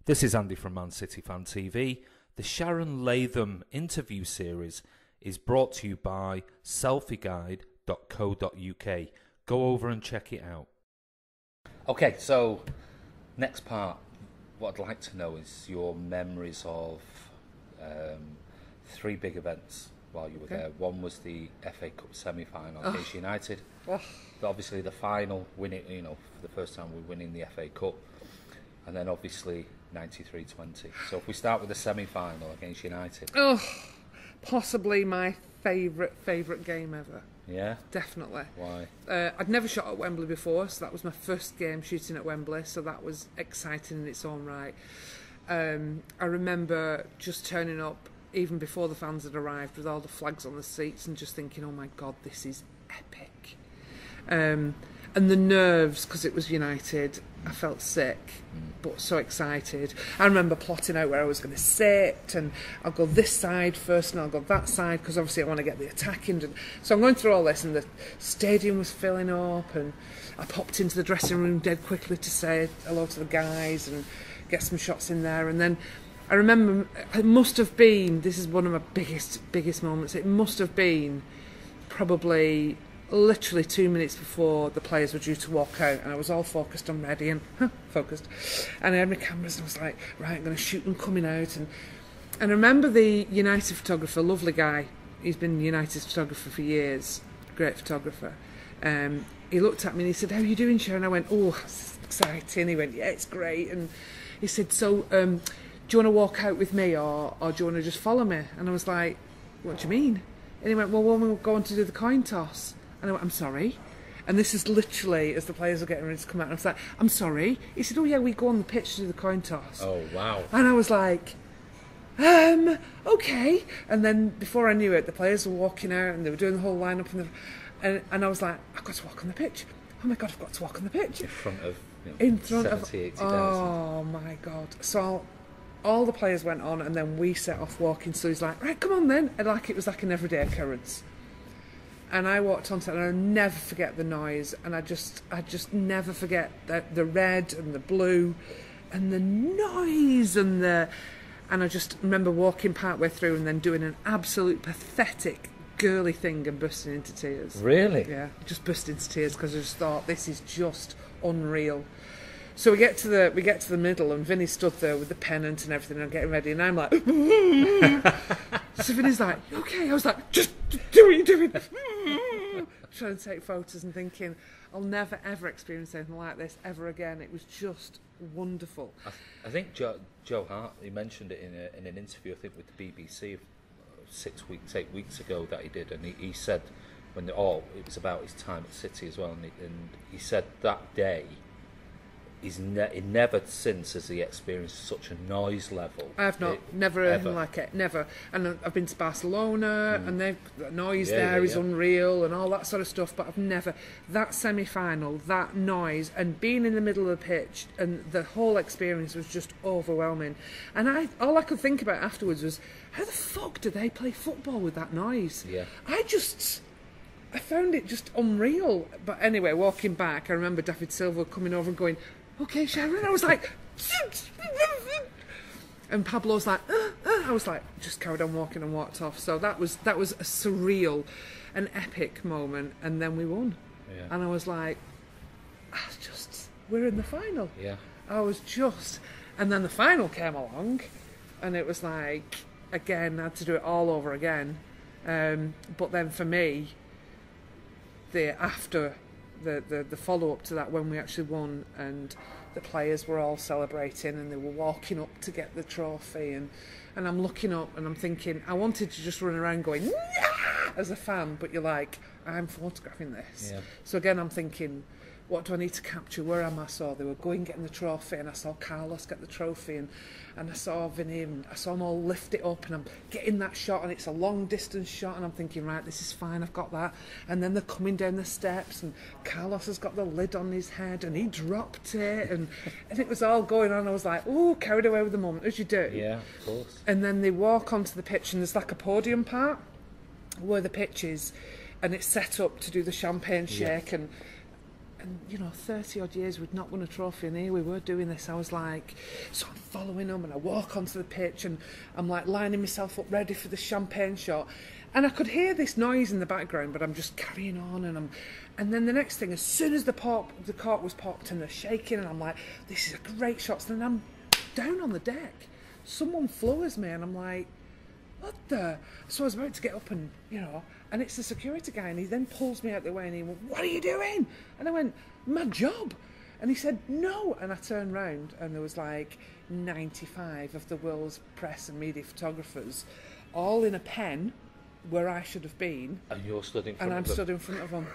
This is Andy from Man City Fan TV. The Sharon Latham interview series is brought to you by selfieguide.co.uk. Go over and check it out. Okay, so next part, what I'd like to know is your memories of three big events while you were there. One was the FA Cup semi-final against United. Obviously the final, winning, for the first time we're winning the FA Cup. And then obviously 93-20. So if we start with the semi-final against United. Possibly my favourite game ever. Yeah? Definitely. Why? I'd never shot at Wembley before, so that was my first game shooting at Wembley, so that was exciting in its own right. I remember just turning up even before the fans had arrived with all the flags on the seats and just thinking, oh my God, this is epic. And the nerves, because it was United, I felt sick, but so excited. I remember plotting out where I was going to sit, and I'll go this side first and I'll go that side, because obviously I want to get the attack in. So I'm going through all this, and the stadium was filling up, and I popped into the dressing room dead quickly to say hello to the guys and get some shots in there. And then I remember it must have been, this is one of my biggest moments, it must have been probably literally 2 minutes before the players were due to walk out, and I was all focused and ready and focused, and I had my cameras and I was like, right, I'm going to shoot them coming out. And I remember the United photographer, lovely guy, he's been United's photographer for years, great photographer. He looked at me and he said, how are you doing, Sharon? I went, oh, this is exciting. He went, yeah, it's great. And he said, so do you want to walk out with me, or do you want to just follow me? And I was like, what do you mean? And he went, well, when we go on to do the coin toss. And I went, I'm sorry. And this is literally as the players were getting ready to come out. And I was like, I'm sorry. He said, oh yeah, we go on the pitch to do the coin toss. Oh, wow. And I was like, okay. And then before I knew it, the players were walking out and they were doing the whole line-up. And I was like, I've got to walk on the pitch. Oh my God, I've got to walk on the pitch. In front of 80,000. Oh my God. So all the players went on, and then we set off walking. So he's like, right, come on then. And like it was like an everyday occurrence. And I walked onto it, and I'll never forget the noise, and I just never forget the red and the blue and the noise and I just remember walking partway through and then doing an absolute pathetic girly thing and bursting into tears. Really? Yeah, just burst into tears because I just thought, this is just unreal. So we get to the middle, and Vinny stood there with the pennant and everything, and I'm getting ready, and I'm like, so Vinny's like, okay. I was like, just do what you're doing. Trying to take photos and thinking, I'll never ever experience anything like this ever again. It was just wonderful. I think Joe Hart, he mentioned it in an interview, I think with the BBC 8 weeks ago that he did, and he said it was about his time at City as well, and he said that day, he never since has he experienced such a noise level. I have not, never anything like it, never. And I've been to Barcelona, and the noise there is unreal and all that sort of stuff, but I've never, that semi-final, that noise, and being in the middle of the pitch, and the whole experience was just overwhelming. And all I could think about afterwards was, how the fuck do they play football with that noise? Yeah. I found it just unreal. But anyway, walking back, I remember David Silva coming over and going, okay, Sharon. I was like, and Pablo's like, I was like, just carried on walking and walked off. So that was a surreal, an epic moment, and then we won. Yeah. And I was like, we're in the final. Yeah. And then the final came along, and it was like, again, I had to do it all over again. But then for me, the follow-up to that, when we actually won and the players were all celebrating and they were walking up to get the trophy, and I'm looking up and I'm thinking, I wanted to just run around going, yeah! As a fan, but you're like, I'm photographing this. Yeah. So again, I'm thinking, what do I need to capture? Where am I? So they were going getting the trophy, and I saw Carlos get the trophy, and I saw Vinny, and I saw them all lift it up, and I'm getting that shot, and it's a long distance shot, and I'm thinking, right, this is fine, I've got that. And then they're coming down the steps, and Carlos has got the lid on his head, and he dropped it, and it was all going on. I was like, ooh, carried away with the moment, as you do. Yeah, of course. And then they walk onto the pitch, and there's like a podium part where the pitch is, and it's set up to do the champagne shake, and and 30 odd years we'd not won a trophy, and here we were doing this. I was like, so I'm following them, and I walk onto the pitch, and I'm like lining myself up ready for the champagne shot, and I could hear this noise in the background, but I'm just carrying on, and then the next thing, as soon as the cork was popped and they're shaking, and I'm like, this is a great shot. So then I'm down on the deck, someone floors me, and I'm like, what the? So I was about to get up and, and it's the security guy, and he then pulls me out the way, and he went, what are you doing? And I went, my job. And he said, no. And I turned round, and there was like 95 of the world's press and media photographers, all in a pen where I should have been. And you're stood in front of them. And I'm stood in front of them.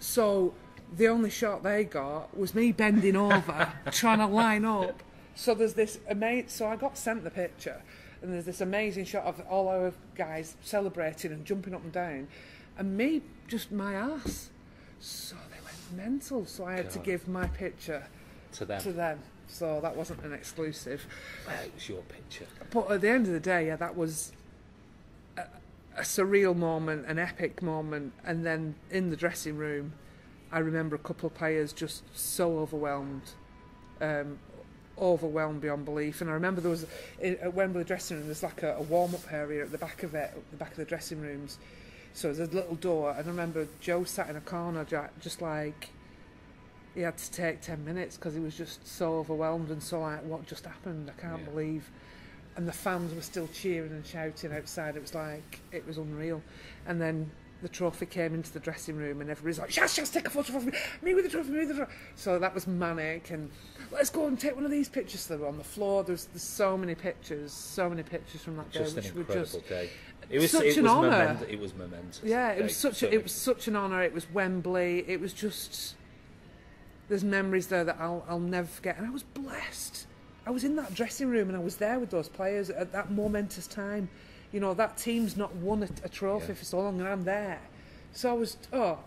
So the only shot they got was me bending over, trying to line up. So there's this so I got sent the picture, and there's this amazing shot of all our guys celebrating and jumping up and down, and me, just my ass. So they went mental, so I had to give my picture to them. So that wasn't an exclusive. Well, it was your picture. But at the end of the day, yeah, that was a surreal moment, an epic moment. And then in the dressing room, I remember a couple of players just so overwhelmed beyond belief. And I remember there was at Wembley dressing room, there's like a warm-up area at the back of it, at the back of the dressing rooms. So there's a little door, and I remember Joe sat in a corner, just like he had to take 10 minutes because he was just so overwhelmed and so like, what just happened? I can't believe. And the fans were still cheering and shouting outside. It was like, it was unreal. And then the trophy came into the dressing room, and everybody's like, Shaz, take a photograph of me with the trophy, me with the trophy. So that was manic, and let's go and take one of these pictures. They were on the floor. There's so many pictures from that day. Just an incredible day. It was such an honour. It was momentous. Yeah, it was such an honour. It was Wembley. It was just, there's memories there that I'll never forget. And I was blessed. I was in that dressing room, and I was there with those players at that momentous time. That team's not won a trophy for so long, and I'm there. So I was,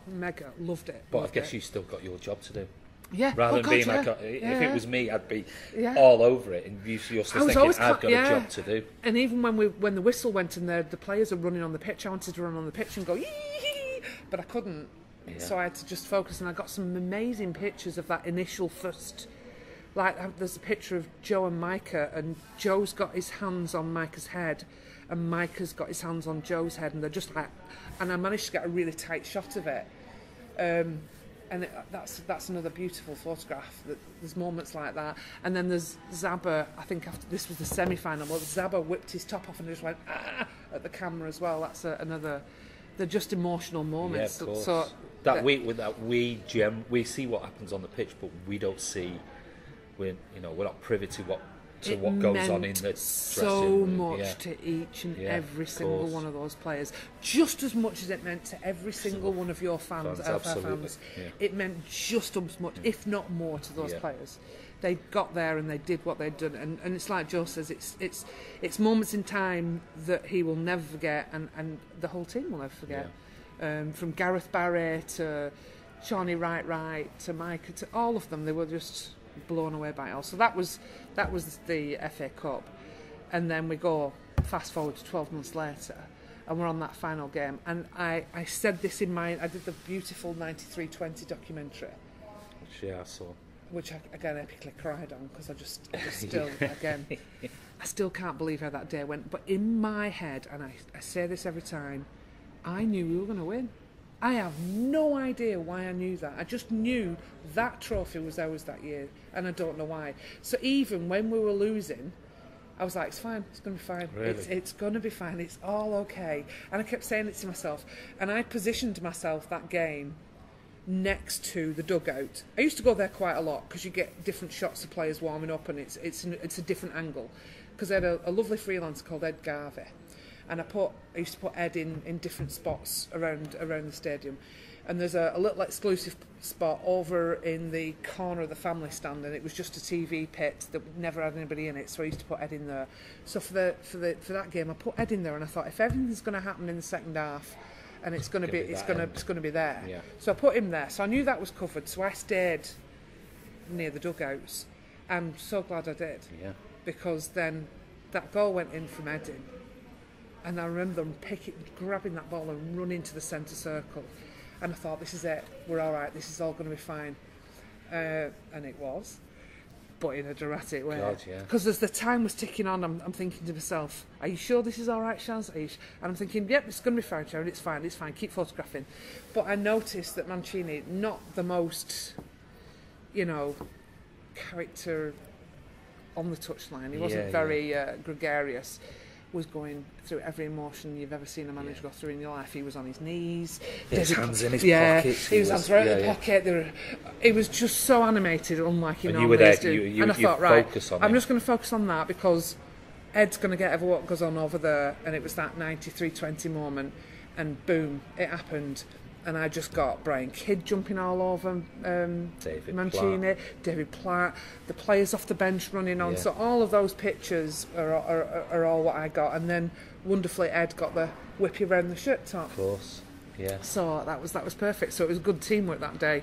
mega, loved it. But I guess you still got your job to do. Yeah. Rather than being like, if it was me, I'd be all over it. And you're still thinking, I've got a job to do. And even when the whistle went and the players are running on the pitch, I wanted to run on the pitch and go, yee, but I couldn't. Yeah. So I had to just focus, and I got some amazing pictures of that initial first. Like, there's a picture of Joe and Micah, and Joe's got his hands on Micah's head, and Micah's got his hands on Joe's head, and they're just like, and I managed to get a really tight shot of it. And that's another beautiful photograph. There's moments like that. And then there's Zabba, I think after this was the semi-final, well, Zabba whipped his top off and just went, at the camera as well. That's another, they're just emotional moments. Yeah, of course. So we see what happens on the pitch, but we don't see, we're not privy to what goes on in the dressing so room. much to each and every single one of those players, just as much as it meant to every single one of your fans, our fans. Yeah. It meant just as much, if not more, to those players. They got there and they did what they'd done, and it's like Joe says, it's moments in time that he will never forget, and the whole team will never forget. From Gareth Barry to Shawnee Wright to Micah, to all of them, they were just blown away by it all. So that was the FA Cup, and then we go fast forward to 12 months later, and we're on that final game. And I said this I did the beautiful 93-20 documentary, which I saw, which I again epically cried on, because I just still again I still can't believe how that day went. But in my head, and I say this every time, I knew we were going to win. I have no idea why I knew that. I just knew that trophy was ours that year, and I don't know why. So even when we were losing, I was like, it's fine, it's going to be fine. Really? It's going to be fine, it's all okay. And I kept saying it to myself, and I positioned myself that game next to the dugout. I used to go there quite a lot, because you get different shots of players warming up, and it's a different angle. Because I had a lovely freelancer called Ed Garvey, and I used to put Ed in different spots around the stadium. And there's a little exclusive spot over in the corner of the family stand, and it was just a TV pit that never had anybody in it, so I used to put Ed in there. So for that game, I put Ed in there, and I thought, if everything's going to happen in the second half, and it's going to be there. Yeah. So I put him there. So I knew that was covered. So I stayed near the dugouts. I'm so glad I did. Yeah. Because then that goal went in from Eddie. And I remember them grabbing that ball and running to the centre circle. And I thought, this is it. We're all right. This is all going to be fine. and it was, but in a dramatic way. God, yeah. Because as the time was ticking on, I'm thinking to myself, are you sure this is all right, Shaz? And I'm thinking, yep, it's going to be fine, Sharon, it's fine, keep photographing. But I noticed that Mancini, not the most, character on the touchline, he wasn't very gregarious, was going through every emotion you've ever seen a manager go through in your life. He was on his knees. His hands in his pockets. He was hands right in the pocket. It was just so animated, unlike he and normally you were is there, doing. you And I thought, right, I'm him. just going to focus on that because Ed's going to get over what goes on over there. And it was that 93-20 moment. And boom, it happened. And I just got Brian Kidd jumping all over David Mancini, Platt. David Platt, the players off the bench running on. Yeah. So all of those pictures are all what I got. And then wonderfully Ed got the whippy around the shirt top. Of course, yeah. So that was perfect. So it was good teamwork that day.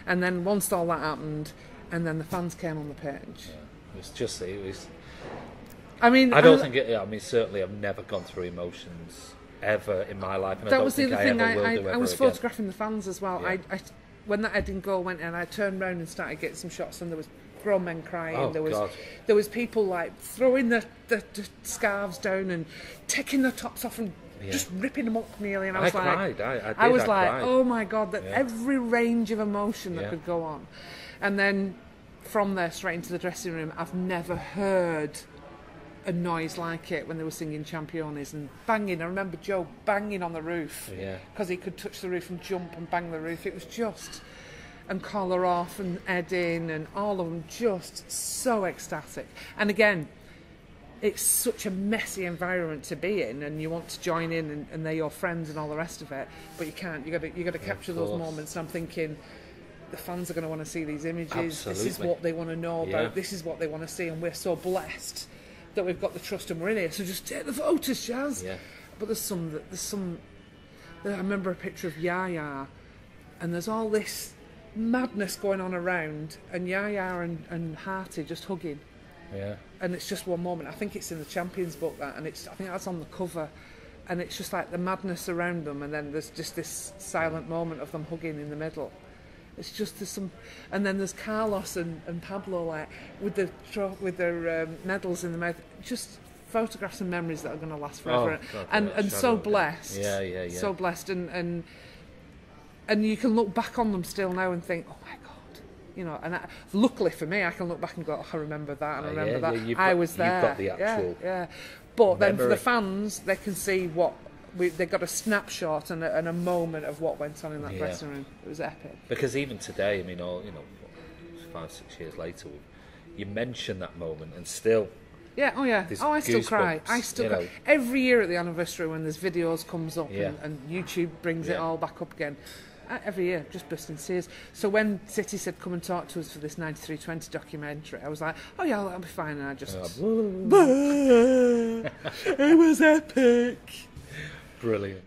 And then once all that happened, and then the fans came on the pitch. Yeah. It was. I mean, certainly I've never gone through emotions ever in my life, and that was the other thing. I was again. photographing the fans as well. Yeah. I when that heading goal went in, I turned round and started getting some shots, and there was grown men crying. Oh, there was people like throwing the scarves down and taking their tops off and just ripping them up nearly. And I was cried. Like, oh my God, that every range of emotion that could go on. And then from there straight into the dressing room, I've never heard a noise like it when they were singing Championes and banging. I remember Joe banging on the roof because he could touch the roof and jump and bang the roof. It was just, and Collar off and Ed in and all of them just so ecstatic. And again, it's such a messy environment to be in, and you want to join in, and they're your friends and all the rest of it, but you can't. You got to capture those moments. And I'm thinking, the fans are going to want to see these images. Absolutely. This is what they want to know about. This is what they want to see, and we're so blessed that we've got the trust and we're in here. So just take the photos, Shaz. Yeah. But there's some. I remember a picture of Yaya, and there's all this madness going on around, and Yaya and Harty just hugging. Yeah. And it's just one moment. I think it's in the Champions book I think that's on the cover, and it's just like the madness around them, and then there's just this silent moment of them hugging in the middle. It's just and then there's Carlos and Pablo like with their medals in the mouth. Just photographs and memories that are going to last forever. God, and so blessed. Yeah. So blessed, and you can look back on them still now and think, oh my God, And luckily for me, I can look back and go, oh, I remember that, and I remember that. I was there. You've got the actual. Yeah. But memory. then for the fans, they can see what. They got a snapshot and a moment of what went on in that dressing room. It was epic. Because even today, 5-6 years later, you mention that moment and still. Yeah. Oh yeah. I still cry. Every year at the anniversary when there's videos comes up and YouTube brings it all back up again. Every year, just burst in tears. So when City said come and talk to us for this 93-20 documentary, I was like, oh yeah, that'll be fine. And I just, it was epic. Brilliant.